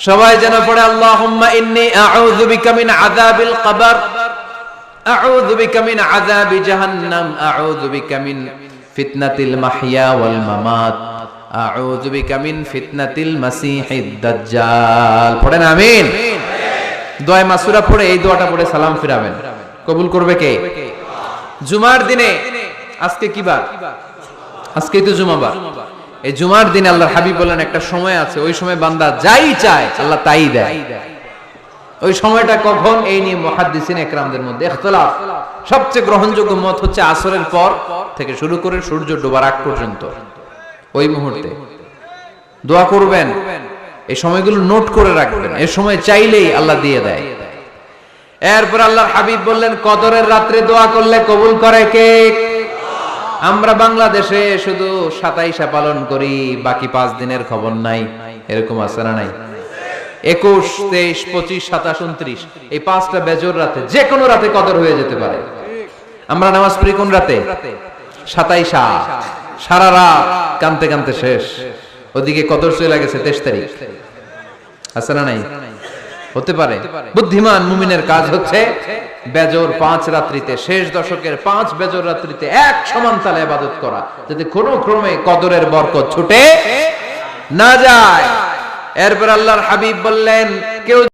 সবাই যেন পড়ে আল্লাহুম্মা ইন্নী আউযু বিকা মিন আযাবিল কবর, আউযু বিকা মিন আযাবি জাহান্নাম, আউযু বিকা মিন ফিতনাতিল মাহইয়া ওয়াল মামাত, আউযু বিকা মিন ফিতনাতিল মাসিহিদ দাজ্জাল। পড়েন আমিন। দোয়া মাসুরা পড়ে এই দোয়াটা পড়ে সালাম ফিরাবেন, কবুল করবে কে? জুমার দিনে, আজকে কি বার? আজকেই তো জুমাবার। এই জুমার দিনে আল্লাহর হাবিব বলেন একটা সময় আছে, ওই সময় বান্দা যাই চায় আল্লাহ তাই দেয়। ওই সময়টা কখন? এই নিয়ে মুহাদ্দিসিন ইকরামদের মধ্যে ইখতিলাফ। সবচেয়ে গ্রহণযোগ্য মত হচ্ছে আসরের পর থেকে শুরু করে সূর্য ডোবার আগ পর্যন্ত ওই মুহূর্তে দোয়া করবেন। এই সময়গুলো নোট করে রাখবেন, এই সময় চাইলেই আল্লাহ দিয়ে দেয়। এরপর আল্লাহর হাবিব বললেন কদরের রাত্রে দোয়া করলে কবুল করে কে? আমরা বাংলাদেশে শুধু 27 পালন করি, বাকি 5 দিনের খবর নাই। এরকম আছে না নাই? 21, 23, 25, 27, 29 এই 5টা বেজোর রাতে যে কোনো রাতে কদর হয়ে যেতে পারে। আমরা নামাজ পড়ি কোন রাতে? 27। সারা রাত কানতে কানতে শেষ, ওদিকে কদর চলে গেছে 23 তারিখ। আছে না নাই? হতে পারে। বুদ্ধিমান মুমিনের কাজ হচ্ছে বেজোর 5 রাত্রিতে, শেষ দশকের 5 বেজোর রাত্রিতে এক সমান তালে ইবাদত করা, যাতে কোনো ক্রমে কদরের বরকত ছুটে না যায়। এরপর আল্লাহর হাবিব বললেন কেউ